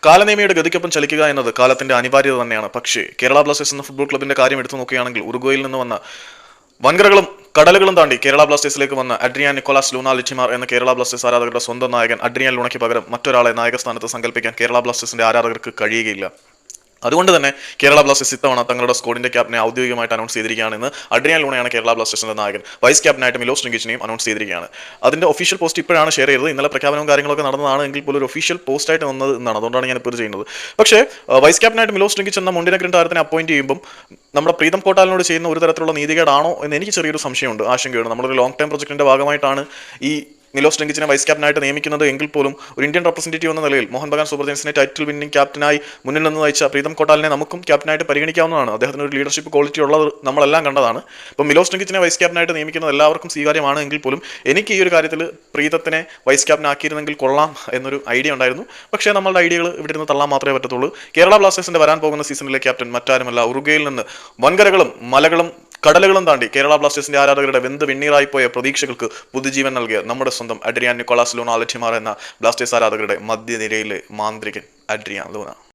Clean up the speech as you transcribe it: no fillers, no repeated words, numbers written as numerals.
കാലനേമിയുടെ ഗതിക്കൊപ്പം ചലിക്കുക എന്നത് കാലത്തിന്റെ അനിവാര്യത തന്നെയാണ്. പക്ഷേ കേരള ബ്ലാസ്റ്റേഴ്സ് എന്ന ഫുട്ബോൾ ക്ലബിന്റെ കാര്യം എടുത്തു നോക്കുകയാണെങ്കിൽ ഉറുഗ്വേയിൽ നിന്ന് വന്ന വൻകരകളും കടലുകളും താണ്ടി കേരള ബ്ലാസ്റ്റേഴ്സിലേക്ക് വന്ന അഡ്രിയാൻ നിക്കോളാസ് ലൂണ ലിറ്റിമാർ എന്ന കേരള ബ്ലാസ്റ്റേഴ്സ് ആരാധകരുടെ സ്വന്തം നായകൻ അഡ്രിയാൻ ലൂണയ്ക്ക് പകരം മറ്റൊരാളെ നായകസ്ഥാനത്ത് സങ്കല്പിക്കാൻ കേരള ബ്ലാസ്റ്റേഴ്സിന്റെ ആരാധകർക്ക് കഴിയുകയില്ല. അതുകൊണ്ട് തന്നെ കേരള ബ്ലാസ്റ്റേഴ്സ് ഇത്തവണ തങ്ങളുടെ സ്ക്വാഡിന്റെ ക്യാപ്റ്റനെ ഔദ്യോഗികമായിട്ട് അനൗൺസ് ചെയ്തിരിക്കുകയാണെന്ന്. അഡ്രിയാൻ ലൂണയാണ് കേരള ബ്ലാസ്റ്റേഴ്സിന്റെ നായകൻ. വൈസ് ക്യാപ്റ്റനായിട്ട് മിലോസ് ട്രിങ്കിച്ചിനെയും അനൗൺസ് ചെയ്തിരിക്കുകയാണ്. അതിന്റെ ഒഫീഷ്യൽ പോസ്റ്റ് ഇപ്പോഴാണ് ഷെയർ ചെയ്തത്. ഇന്നലെ പ്രഖ്യാപനവും കാര്യങ്ങളൊക്കെ നടന്നതാണ് എങ്കിൽ പോലും ഒരു ഒഫീഷ്യൽ പോസ്റ്റായിട്ട് വന്നത് എന്നാണ്. അതുകൊണ്ടാണ് ഞാൻ ഇപ്പോൾ ചെയ്യുന്നത്. പക്ഷേ വൈസ് ക്യാപ്റ്റനായിട്ട് മിലോസ് ട്രിങ്കിച്ച് എന്ന മുണ്ടിനഗ്രൻ താരത്തിനെ അപ്പോയിന്റ് ചെയ്യുമ്പോൾ നമ്മുടെ പ്രീതം കോട്ടാലിനോട് ചെയ്യുന്ന ഒരു തരത്തിലുള്ള നീതികേടാണോ എന്ന് എനിക്ക് ചെറിയൊരു സംശയമുണ്ട്, ആശങ്കയുണ്ട്. നമ്മളൊരു ലോങ് ടൈം പ്രൊജക്ടിന്റെ ഭാഗമായിട്ടാണ് ഈ മിലോസ് ട്രിങ്കിച്ചിനെ വൈസ് ക്യാപ്റ്റനായിട്ട് നിയമിക്കുന്നത് എങ്കിൽ പോലും ഒരു ഇന്ത്യൻ റെപ്രസെന്റേറ്റീവ് എന്ന നിലയിൽ മോഹൻ ബഗാൻ സൂപ്പർ ജയൻസിനെ ടൈറ്റിൽ വിന്നിംഗ് ക്യാപ്റ്റനായി മുന്നിൽ നിന്ന് നയിച്ച പ്രീതം കോട്ടാലിനെ നമുക്കും ക്യാപ്റ്റനായിട്ട് പരിഗണിക്കാവുന്നതാണ്. അദ്ദേഹത്തിന് ഒരു ലീഡർഷിപ്പ് ക്വാളിറ്റി ഉള്ളത് നമ്മളെല്ലാം കണ്ടതാണ്. ഇപ്പോൾ മിലോസ് ട്രിങ്കിച്ചിനെ വൈസ് ക്യാപ്റ്റനായിട്ട് നിയമിക്കുന്നത് എല്ലാവർക്കും സ്വീകാര്യമാണ് എങ്കിൽ പോലും എനിക്ക് ഈ ഒരു കാര്യത്തിൽ പ്രീതത്തിനെ വൈസ് ക്യാപ്റ്റൻ ആക്കിയിരുന്നെങ്കിൽ കൊള്ളാം എന്നൊരു ഐഡിയ ഉണ്ടായിരുന്നു. പക്ഷേ നമ്മളുടെ ഐഡിയകൾ ഇവിടെ നിന്ന് തള്ളാൻ മാത്രമേ പറ്റത്തുള്ളൂ. കേരള ബ്ലാസ്റ്റേഴ്സിന്റെ വരാൻ പോകുന്ന സീസണിലെ ക്യാപ്റ്റൻ മറ്റാരുമല്ല, ഉറുഗ്വേയിൽ നിന്ന് വൻകരകളും മലകളും കടലുകളും താണ്ടി കേരള ബ്ലാസ്റ്റേഴ്സിന്റെ ആരാധകരുടെ വെന്ത് വെണ്ണീറായിപ്പോയ പ്രതീക്ഷകൾക്ക് പുതുജീവൻ നൽകിയ നമ്മുടെ സ്വന്തം അഡ്രിയാൻ നിക്കോളാസ് ലൂണ ലിറ്റിമാർ എന്ന ബ്ലാസ്റ്റേഴ്സ് ആരാധകരുടെ മധ്യനിരയിലെ മാന്ത്രികൻ അഡ്രിയാൻ ലൂണ.